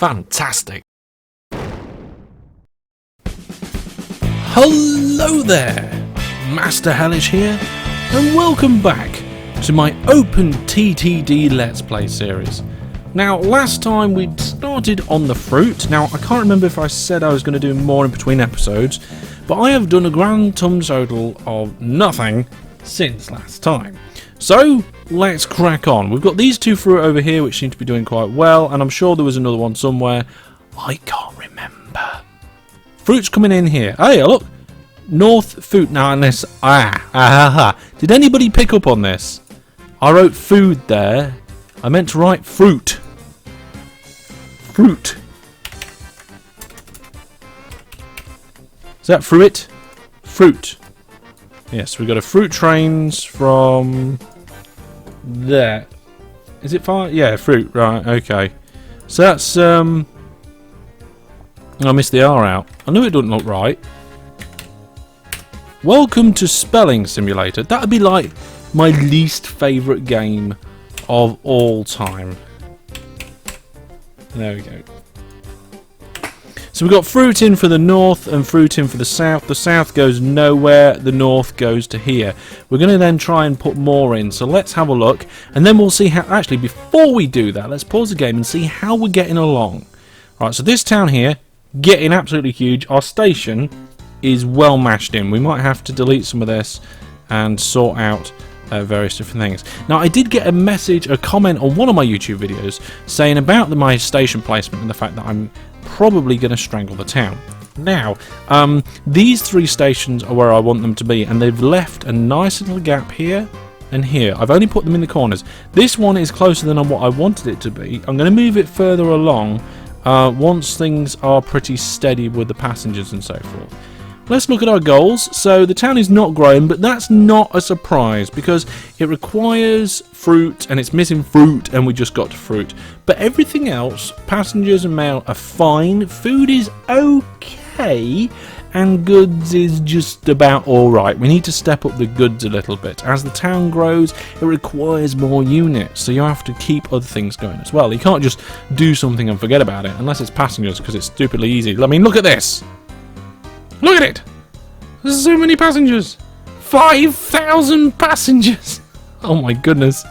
Fantastic. Hello there, Master Hellish here, and welcome back to my OpenTTD Let's Play series. Now, last time we started on the fruit. Now, I can't remember if I said I was going to do more in between episodes, but I have done a grand total of nothing since last time. So, let's crack on. We've got these two fruit over here which seem to be doing quite well, and I'm sure there was another one somewhere. I can't remember. Fruit's coming in here. Hey, look! North food. Now, unless... Did anybody pick up on this? I wrote food there. I meant to write fruit. Fruit. Is that fruit? Fruit. Yes, we've got a fruit trains from there. Is it far? Yeah, fruit. Right, okay. So that's... I missed the R out. I knew it didn't look right. Welcome to Spelling Simulator. That would be like my least favourite game of all time. There we go. So we've got fruit in for the north and fruit in for the south. The south goes nowhere, the north goes to here. We're going to then try and put more in, so let's have a look, and then we'll see how... Actually, before we do that, let's pause the game and see how we're getting along. Right, so this town here, getting absolutely huge. Our station is well mashed in. We might have to delete some of this and sort out various different things. Now, I did get a comment on one of my YouTube videos saying about my station placement and the fact that I'm probably going to strangle the town. Now, these three stations are where I want them to be, and they've left a nice little gap here and here. I've only put them in the corners. This one is closer than what I wanted it to be. I'm going to move it further along once things are pretty steady with the passengers and so forth. Let's look at our goals. So the town is not growing, but that's not a surprise because it requires fruit and it's missing fruit, and we just got to fruit. But everything else, passengers and mail, are fine. Food is okay, and goods is just about alright. We need to step up the goods a little bit. As the town grows, it requires more units, so you have to keep other things going as well. You can't just do something and forget about it, unless it's passengers, because it's stupidly easy. I mean, look at this! Look at it! There's so many passengers! 5,000 passengers! Oh my goodness.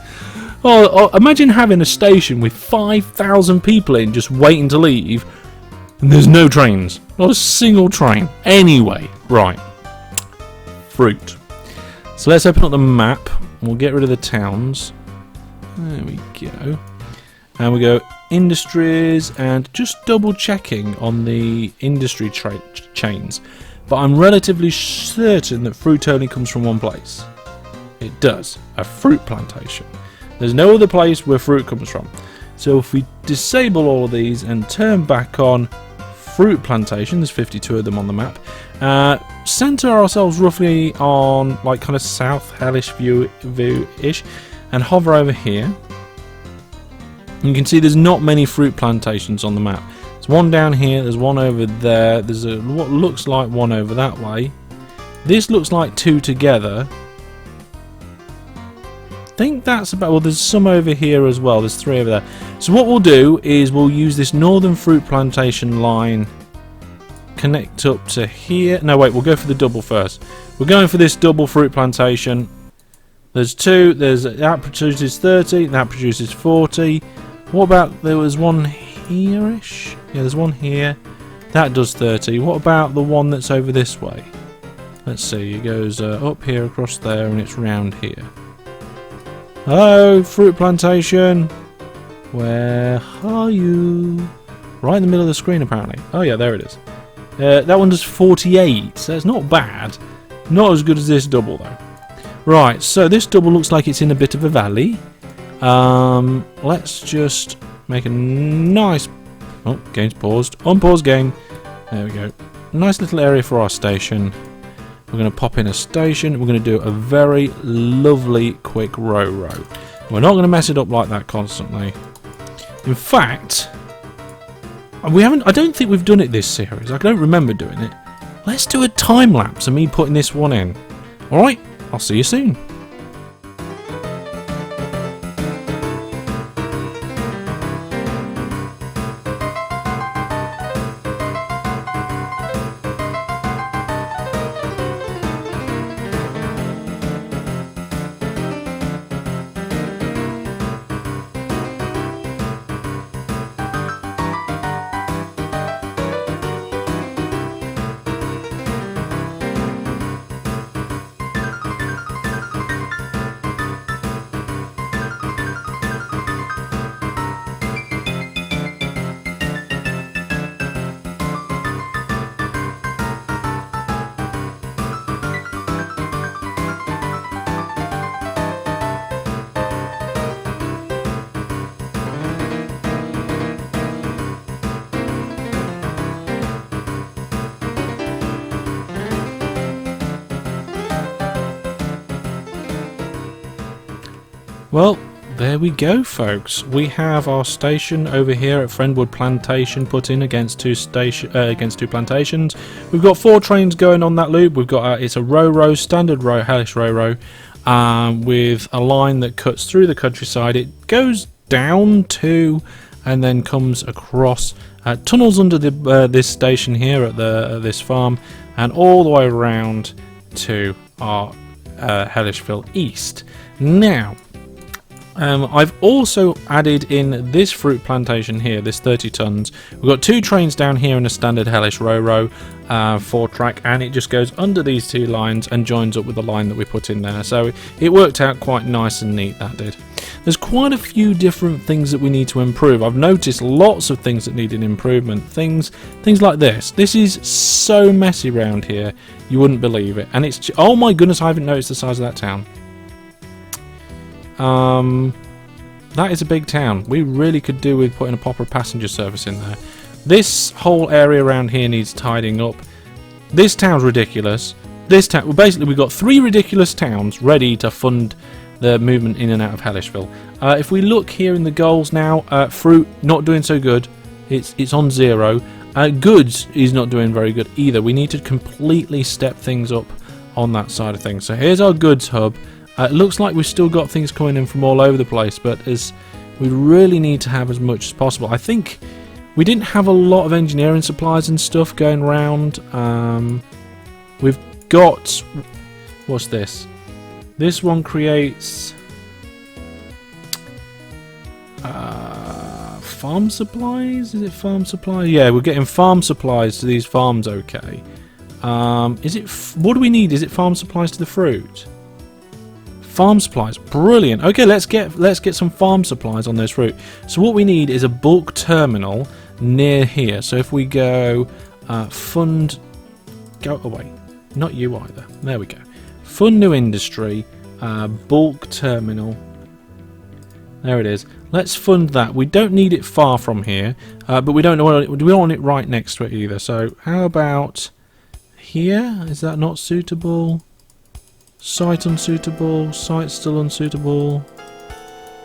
Oh, imagine having a station with 5,000 people in just waiting to leave, and there's no trains. Not a single train. Anyway, right. Fruit. So let's open up the map. We'll get rid of the towns. There we go. And we go industries, and just double checking on the industry chains. But I'm relatively certain that fruit only comes from one place. It does. A fruit plantation. There's no other place where fruit comes from. So if we disable all of these and turn back on fruit plantation, there's 52 of them on the map, center ourselves roughly on like kind of south Hellish view-ish, and hover over here. You can see there's not many fruit plantations on the map. There's one down here, there's one over there, there's what looks like one over that way. This looks like two together. I think that's about... Well, there's some over here as well, there's three over there. So what we'll do is we'll use this northern fruit plantation line, connect up to here. No, wait, we'll go for the double first. We're going for this double fruit plantation. There's two, that produces 30, that produces 40. What about, there was one here-ish? Yeah, there's one here. That does 30. What about the one that's over this way? Let's see, it goes up here, across there, and it's round here. Hello, fruit plantation. Where are you? Right in the middle of the screen, apparently. Oh yeah, there it is. That one does 48, so it's not bad. Not as good as this double, though. Right, so this double looks like it's in a bit of a valley. Let's just make a nice... Oh, game's paused. Unpause game. There we go. Nice little area for our station. We're going to pop in a station. We're going to do a very lovely quick row. We're not going to mess it up like that constantly. In fact, I don't think we've done it this series. I don't remember doing it. Let's do a time lapse of me putting this one in. Alright, I'll see you soon. Well, there we go, folks. We have our station over here at Friendwood Plantation put in against two plantations. We've got 4 trains going on that loop. We've got it's a row standard row, Hellish row, with a line that cuts through the countryside. It goes down to and then comes across, tunnels under this station here at this farm, and all the way around to our Hellishville East. Now, I've also added in this fruit plantation here, this 30 tons. We've got 2 trains down here in a standard Hellish row, 4-track, and it just goes under these 2 lines and joins up with the line that we put in there. So it worked out quite nice and neat, that did. There's quite a few different things that we need to improve. I've noticed lots of things that need an improvement. Things like this. This is so messy around here, you wouldn't believe it. And it's, oh my goodness, I haven't noticed the size of that town. That is a big town. We really could do with putting a proper passenger service in there. This whole area around here needs tidying up. This town's ridiculous. This town, well, basically we've got 3 ridiculous towns ready to fund the movement in and out of Hellishville. If we look here in the goals now, fruit not doing so good. It's on 0. Goods is not doing very good either. We need to completely step things up on that side of things. So here's our goods hub. It looks like we've still got things coming in from all over the place, but we really need to have as much as possible. I think we didn't have a lot of engineering supplies and stuff going around. We've got, what's this? This one creates farm supplies. Is it farm supply? Yeah, we're getting farm supplies to these farms. Okay. What do we need? Is it farm supplies to the fruit? Farm supplies, brilliant. Okay, let's get some farm supplies on this route. So what we need is a bulk terminal near here. So if we go go away, not you either. There we go. Fund new industry, bulk terminal. There it is. Let's fund that. We don't need it far from here, but we don't want it right next to it either. So how about here? Is that not suitable? Site unsuitable, site still unsuitable,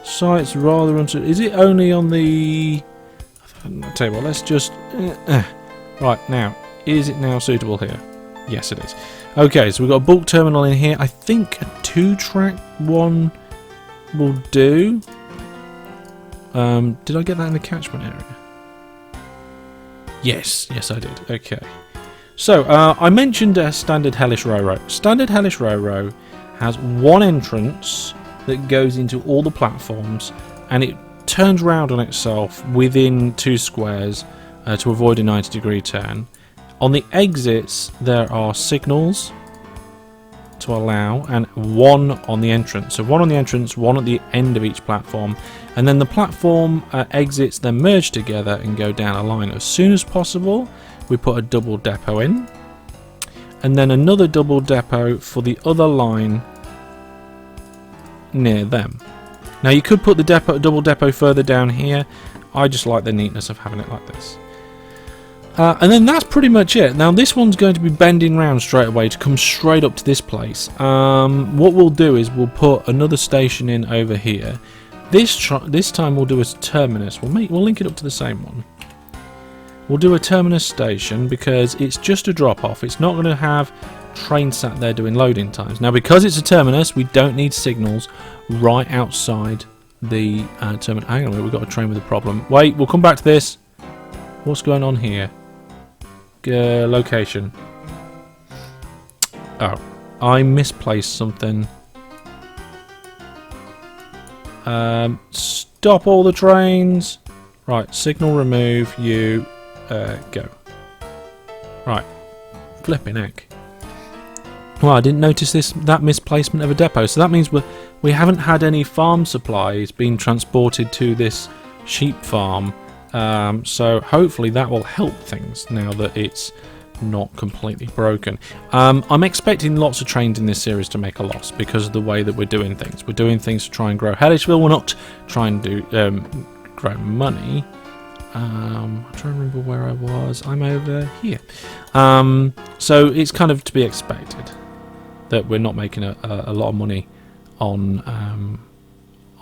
site's rather unsuitable. Is it only on the... I'll tell you what, let's just... Right, now, is it now suitable here? Yes, it is. Okay, so we've got a bulk terminal in here. I think a 2-track one will do. Did I get that in the catchment area? Yes, I did. Okay. So, I mentioned a standard Hellish row. Standard Hellish row has 1 entrance that goes into all the platforms, and it turns round on itself within 2 squares to avoid a 90-degree turn. On the exits, there are signals to allow, and 1 on the entrance. So 1 on the entrance, 1 at the end of each platform, and then the platform exits then merge together and go down a line. As soon as possible, we put a double depot in, and then another double depot for the other line near them. Now you could put the double depot further down here. I just like the neatness of having it like this. And then that's pretty much it. Now this one's going to be bending round straight away to come straight up to this place. What we'll do is we'll put another station in over here. This time we'll do a terminus. We'll link it up to the same one. We'll do a terminus station because it's just a drop off. It's not going to have trains sat there doing loading times. Now because it's a terminus, we don't need signals right outside the terminus. Hang on a minute, we've got a train with a problem. Wait, we'll come back to this. What's going on here? Location. Oh, I misplaced something. Stop all the trains. Right, signal remove, you go. Right, flipping heck. Well, I didn't notice that misplacement of a depot, so that means we haven't had any farm supplies being transported to this sheep farm. So hopefully that will help things now that it's not completely broken. I'm expecting lots of trains in this series to make a loss because of the way that we're doing things. We're doing things to try and grow Hellishville. We're not trying to grow money. I'm trying to remember where I was. I'm over here. So it's kind of to be expected that we're not making a lot of money on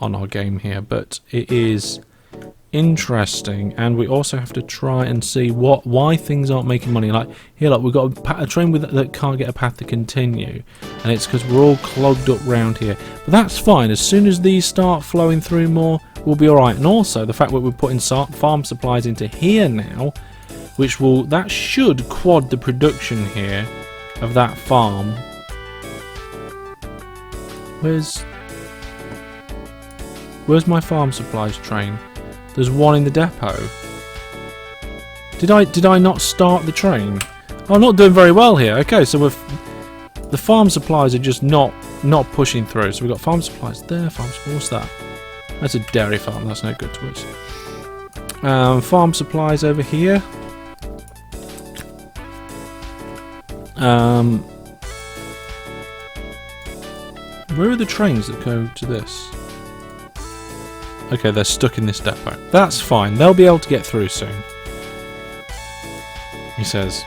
on our game here, but it is interesting, and we also have to try and see why things aren't making money. Like here, like we've got a train that can't get a path to continue, and it's because we're all clogged up round here. But that's fine. As soon as these start flowing through more, we'll be all right. And also the fact that we're putting farm supplies into here now, that should quad the production here of that farm. Where's my farm supplies train? There's one in the depot. Did I not start the train? Oh, I'm not doing very well here. Okay, so the farm supplies are just not pushing through. So we've got farm supplies there. What's that? That's a dairy farm. That's no good to us. Farm supplies over here. Where are the trains that go to this? Okay, they're stuck in this depot. That's fine. They'll be able to get through soon. He says.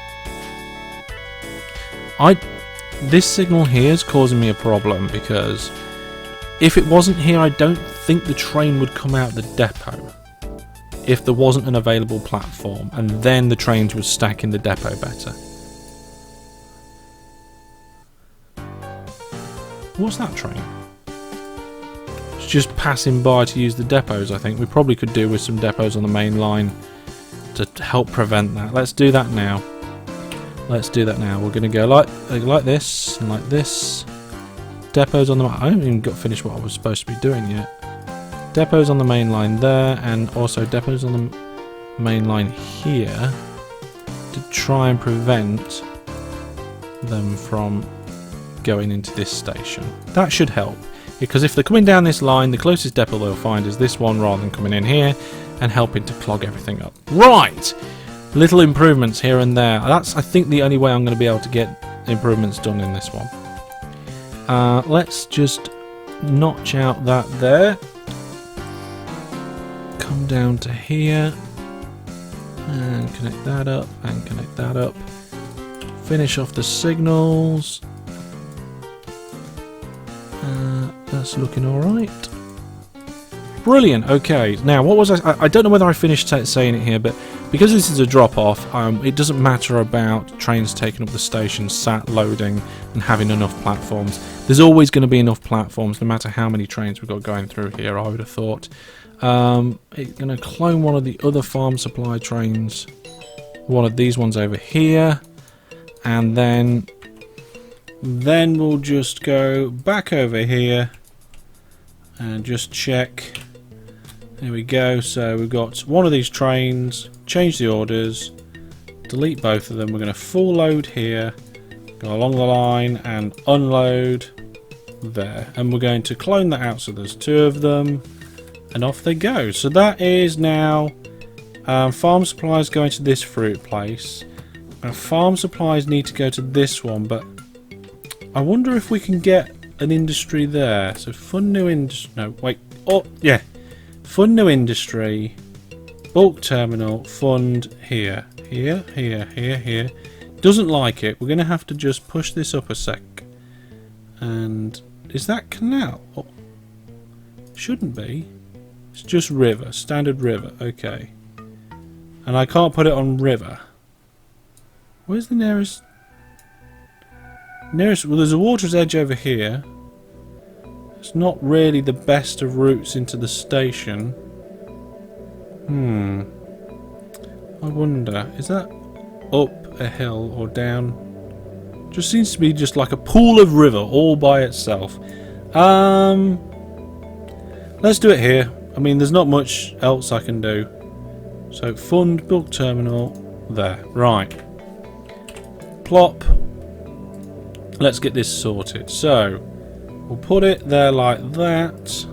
This signal here is causing me a problem, because if it wasn't here, I don't think the train would come out the depot if there wasn't an available platform, and then the trains would stack in the depot better. What's that train? Just passing by to use the depots. I think we probably could do with some depots on the main line to help prevent that. Let's do that now. We're going to go like this and like this. Depots on the... I haven't even got finished what I was supposed to be doing yet. Depots on the main line there, and also depots on the main line here to try and prevent them from going into this station. That should help. Because if they're coming down this line, the closest depot they'll find is this one, rather than coming in here and helping to clog everything up. Right! Little improvements here and there. That's, I think, the only way I'm going to be able to get improvements done in this one. Let's just notch out that there. Come down to here. And connect that up, and connect that up. Finish off the signals. That's looking alright. Brilliant. Okay, now what was I don't know whether I finished saying it here, but because this is a drop-off, it doesn't matter about trains taking up the station, sat loading and having enough platforms. There's always going to be enough platforms no matter how many trains we've got going through here, I would have thought. It's going to clone one of the other farm supply trains, one of these ones over here, and then we'll just go back over here and just check. There we go. So we've got one of these trains, change the orders, delete both of them. We're going to full load here, go along the line and unload there, and we're going to clone that out so there's two of them, and off they go. So that is now farm supplies going to this fruit place. Farm supplies need to go to this one, but I wonder if we can get an industry there. So fund new industry. No, wait. Oh, yeah. Fund new industry. Bulk terminal. Fund here. Here, here, here, here. Doesn't like it. We're going to have to just push this up a sec. And is that canal? Oh, shouldn't be. It's just river. Standard river. Okay. And I can't put it on river. Where's the nearest? Well, there's a water's edge over here. It's not really the best of routes into the station. I wonder, is that up a hill or down? Just seems to be just like a pool of river all by itself. Let's do it here. I mean, there's not much else I can do. So fund bulk terminal there. Right. Plop. Let's get this sorted. So we'll put it there like that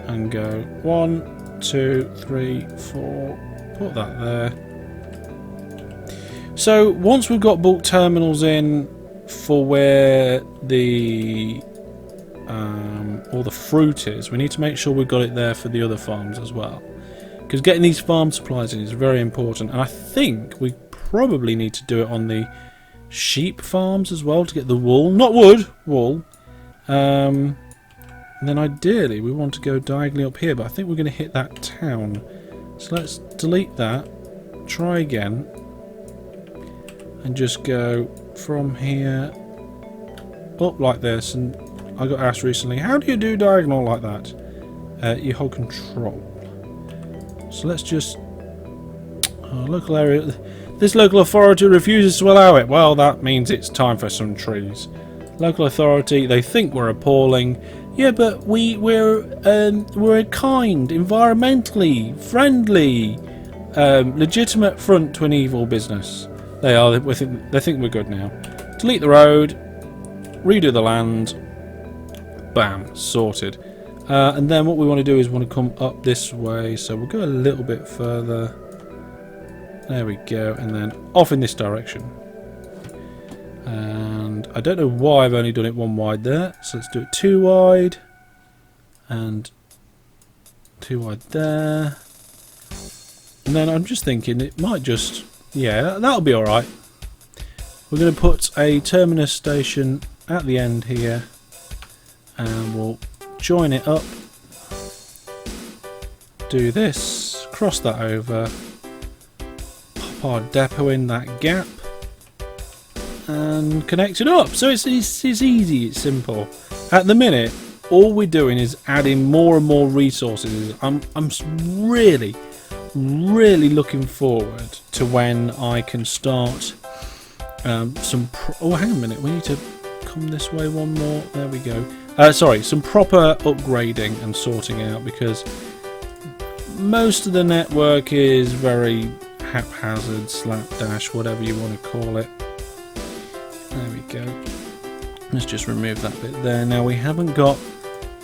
and go 1, 2, 3, 4. Put that there. So once we've got bulk terminals in for where the all the fruit is, we need to make sure we've got it there for the other farms as well, because getting these farm supplies in is very important. And I think we probably need to do it on the sheep farms as well to get the wool, not wood, wool. And then ideally we want to go diagonally up here, but I think we're going to hit that town. So let's delete that, try again, and just go from here up like this. And I got asked recently, how do you do diagonal like that? You hold control. So let's just... local area... This local authority refuses to allow it. Well, that means it's time for some trees. Local authority, they think we're appalling. Yeah, but we're a kind, environmentally friendly, legitimate front to an evil business. They are. They think we're good now. Delete the road, redo the land. Bam, sorted. And then what we want to do is we want to come up this way. So we'll go a little bit further. There we go, and then off in this direction. And I don't know why I've only done it one wide there, so let's do it 2 wide and 2 wide there. And then I'm just thinking it might just, yeah, that'll be alright. We're going to put a terminus station at the end here, and we'll join it up, do this, cross that over, pop our depot in that gap, and connect it up. So it's easy, it's simple. At the minute, all we're doing is adding more and more resources. I'm really looking forward to when I can start oh, hang on a minute, we need to come this way one more. There we go. Sorry, some proper upgrading and sorting out, because most of the network is very haphazard, slapdash, whatever you want to call it. There we go. Let's just remove that bit there. Now we haven't got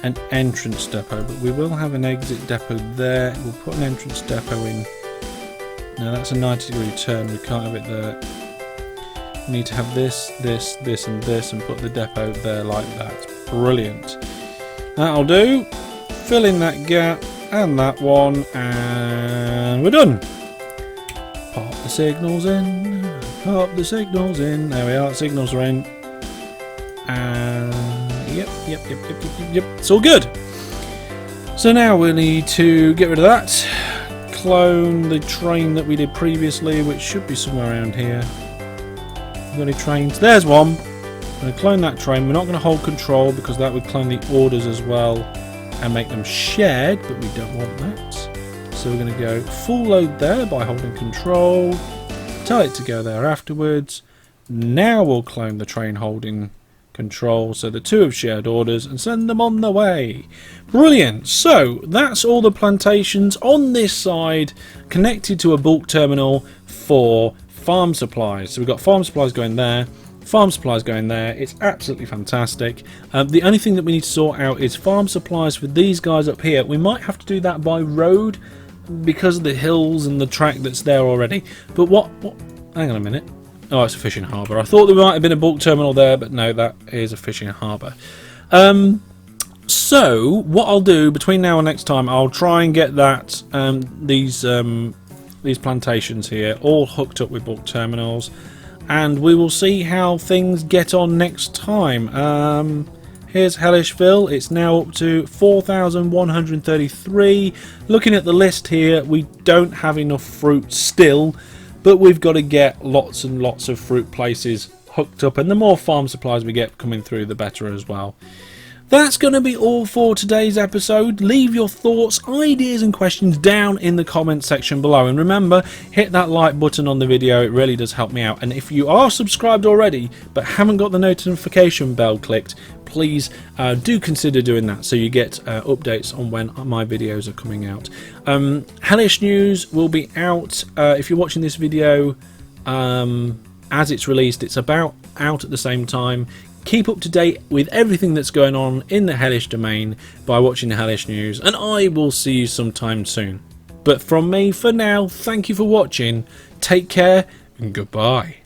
an entrance depot, but we will have an exit depot there. We'll put an entrance depot in. Now that's a 90-degree turn, we can't have it there. We need to have this, this, this and this, and put the depot there like that. Brilliant. That'll do. Fill in that gap and that one, and we're done. Pop the signals in. Pop the signals in. There we are. Signals are in. And yep. It's all good. So now we need to get rid of that. Clone the train that we did previously, which should be somewhere around here. Got any trains? There's one. I'm going to clone that train. We're not going to hold control because that would clone the orders as well and make them shared, but we don't want that. So we're going to go full load there by holding control. Tell it to go there afterwards. Now we'll clone the train holding control, so the two have shared orders, and send them on the way. Brilliant. So that's all the plantations on this side connected to a bulk terminal for farm supplies. So we've got farm supplies going there, farm supplies going there. It's absolutely fantastic. The only thing that we need to sort out is farm supplies for these guys up here. We might have to do that by road because of the hills and the track that's there already. But what hang on a minute. Oh, it's a fishing harbour. I thought there might have been a bulk terminal there, but no, that is a fishing harbour. So what I'll do between now and next time, I'll try and get that these plantations here all hooked up with bulk terminals, and we will see how things get on next time. Here's Hellishville. It's now up to 4,133. Looking at the list here, we don't have enough fruit still, but we've got to get lots and lots of fruit places hooked up, and the more farm supplies we get coming through, the better as well. That's going to be all for today's episode. Leave your thoughts, ideas and questions down in the comments section below, and remember, hit that like button on the video. It really does help me out. And if you are subscribed already but haven't got the notification bell clicked, please do consider doing that so you get updates on when my videos are coming out. Hellish news will be out if you're watching this video as it's released. It's about out at the same time. Keep up to date with everything that's going on in the Hellish domain by watching the Hellish news, and I will see you sometime soon. But from me for now, thank you for watching, take care and goodbye.